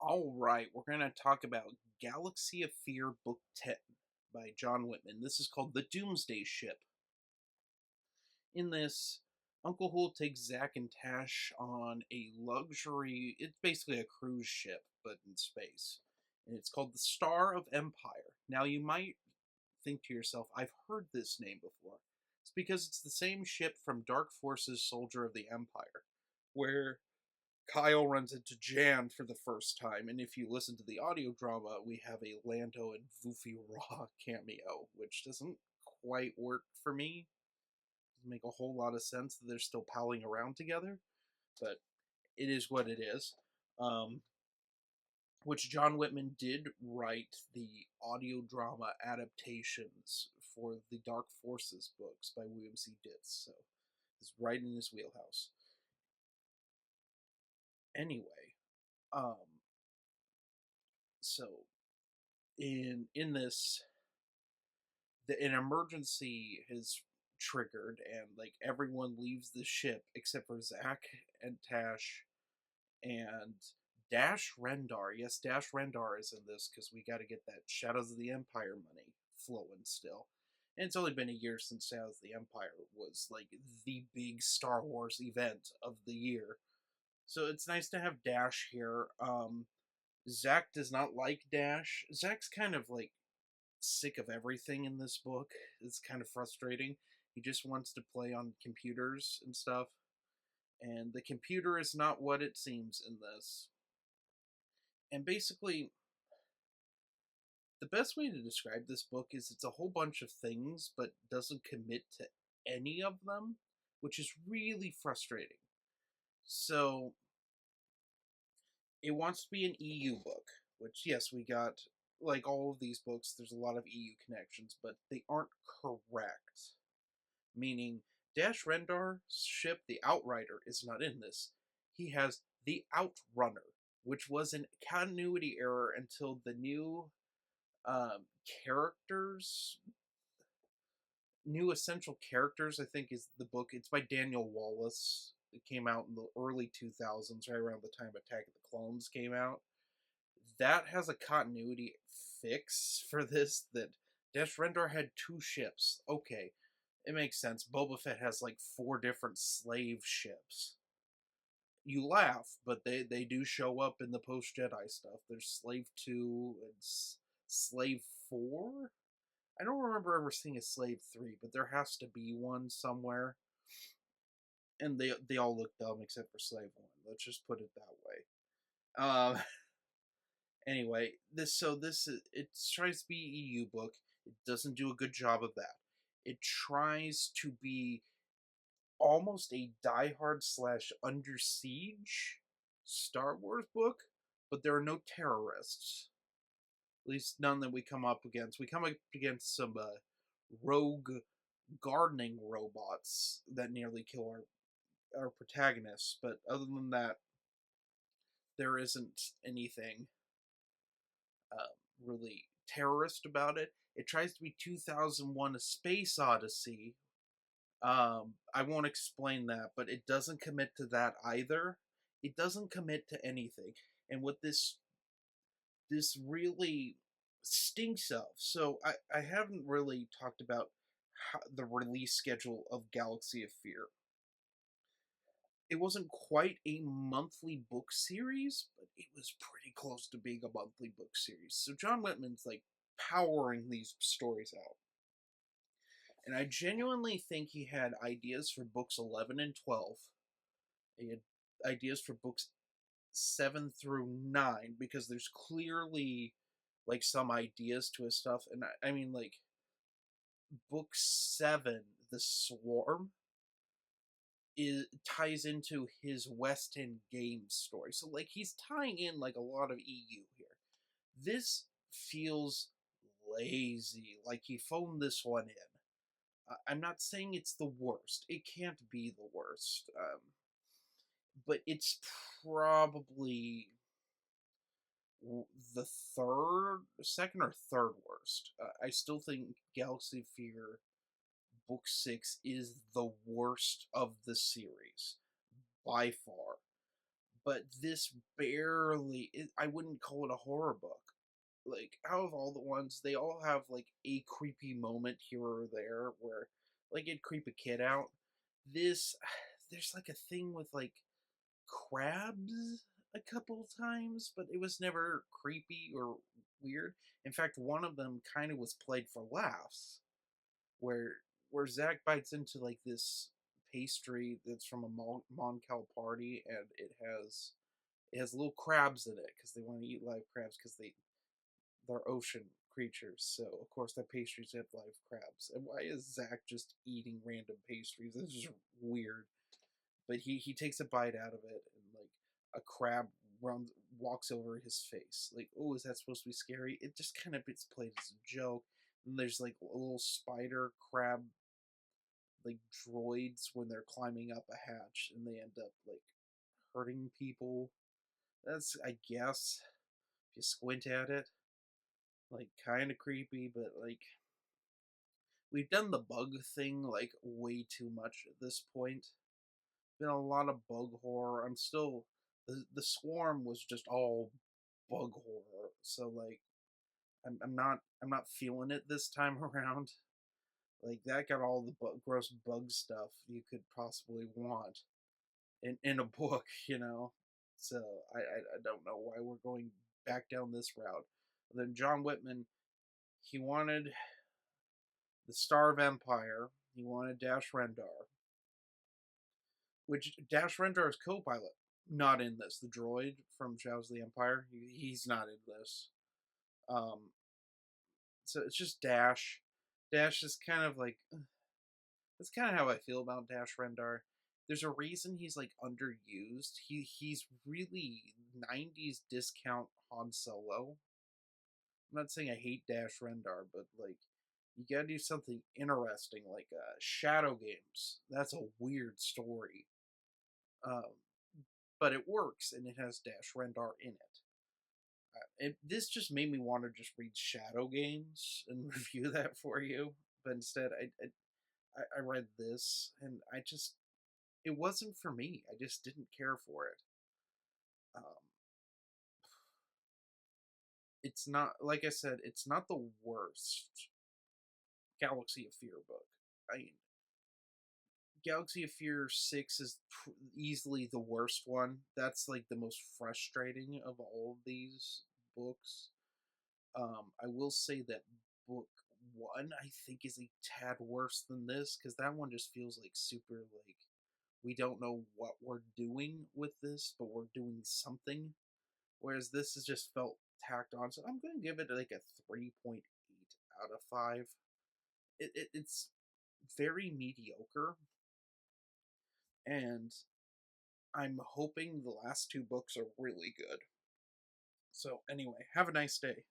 Alright, we're going to talk about Galaxy of Fear Book 10 by John Whitman. This is called The Doomsday Ship. In this, Uncle Hool takes Zack and Tash on a luxury, it's basically a cruise ship, but in space. And it's called the Star of Empire. Now, you might think to yourself, I've heard this name before. It's because it's the same ship from Dark Forces Soldier of the Empire, where Kyle runs into Jan for the first time, and if you listen to the audio drama, we have a Lando and Vufi Raw cameo, which doesn't quite work for me. Doesn't make a whole lot of sense that they're still palling around together, but it is what it is. Which John Whitman did write the audio drama adaptations for the Dark Forces books by William C. Ditz, so it's right in his wheelhouse. Anyway, um, so in this, an emergency is triggered, and like everyone leaves the ship except for Zack and Tash and Dash Rendar. Yes, Dash Rendar is in this because we got to get that Shadows of the Empire money flowing still. And it's only been a year since Shadows of the Empire was like the big Star Wars event of the year. So it's nice to have Dash here. Zack does not like Dash. Zack's kind of like sick of everything in this book. It's kind of frustrating. He just wants to play on computers and stuff. And the computer is not what it seems in this. And basically, the best way to describe this book is it's a whole bunch of things, but doesn't commit to any of them, which is really frustrating. So, it wants to be an EU book, which, yes, we got, like all of these books, there's a lot of EU connections, but they aren't correct. Meaning, Dash Rendar's ship, the Outrider, is not in this. He has the Outrunner, which was an continuity error until the new um, characters, new essential characters, I think is the book. It's by Daniel Wallace. It came out in the early 2000s, right around the time Attack of the Clones came out. That has a continuity fix for this, that Dash Rendar had two ships. Okay, it makes sense. Boba Fett has like 4 different slave ships. You laugh, but they do show up in the post Jedi stuff. There's Slave 2 and Slave 4. I don't remember ever seeing a Slave 3, but there has to be one somewhere. And they all look dumb except for Slave 1. Let's just put it that way. Anyway, it tries to be an EU book. It doesn't do a good job of that. It tries to be almost a Die Hard slash Under Siege Star Wars book, but there are no terrorists. At least none that we come up against. We come up against some rogue gardening robots that nearly kill our protagonists, but other than that, there isn't anything really terrorist about it. It tries to be 2001: A Space Odyssey. I won't explain that, but it doesn't commit to that either. It doesn't commit to anything, and what this really stinks of. So I haven't really talked about the release schedule of Galaxy of Fear. It wasn't quite a monthly book series, but it was pretty close to being a monthly book series. So John Whitman's like powering these stories out. And I genuinely think he had ideas for books 11 and 12. He had ideas for books 7 through 9 because there's clearly like some ideas to his stuff. And I mean, like, book 7, The Swarm, ties into his West End Games story. So like he's tying in like a lot of EU here. This feels lazy, like he phoned this one in. I'm not saying it's the worst. It can't be the worst. But it's probably the second or third worst. I still think Galaxy of Fear Book 6 is the worst of the series by far. but this barely, I wouldn't call it a horror book. Like, out of all the ones, they all have like a creepy moment here or there where like it'd creep a kid out. This, there's like a thing with like crabs a couple times, but it was never creepy or weird. In fact, one of them kind of was played for laughs, where Zach bites into like this pastry that's from a Moncal party, and it has little crabs in it because they want to eat live crabs because they're ocean creatures. So of course the pastries have live crabs. And why is Zach just eating random pastries? It's just weird. But he takes a bite out of it, and like a crab runs walks over his face. Like, oh, is that supposed to be scary? It just kind of gets played as a joke. And there's like a little spider crab like droids when they're climbing up a hatch, and they end up like hurting people. That's, I guess, if you squint at it, like kind of creepy, but like we've done the bug thing like way too much at this point. Been a lot of bug horror. I'm still, the swarm was just all bug horror. So like I'm not feeling it this time around. Like that got all the gross bug stuff you could possibly want in a book, you know. So I don't know why we're going back down this route. And then John Whitman, he wanted the Star of Empire. He wanted Dash Rendar, which Dash Rendar's co-pilot not in this. The droid from Shadows of the Empire, he's not in this. Um, so it's just Dash. Dash is kind of like, that's kind of how I feel about Dash Rendar. There's a reason he's like underused. He's really 90s discount Han Solo. I'm not saying I hate Dash Rendar, but like you gotta do something interesting, like Shadow Games. That's a weird story, um, but it works, and it has Dash Rendar in it. This just made me want to just read Shadow Games and review that for you, but instead I read this, and I just, it wasn't for me. I just didn't care for it. Um, it's not, like I said, it's not the worst Galaxy of Fear book. I mean, Galaxy of Fear 6 is easily the worst one. That's like the most frustrating of all of these books. I will say that book one, I think, is a tad worse than this because that one just feels like super like we don't know what we're doing with this, but we're doing something. Whereas this has just felt tacked on. So I'm going to give it like a 3.8 out of 5. It's very mediocre, and I'm hoping the last two books are really good. So, anyway, have a nice day.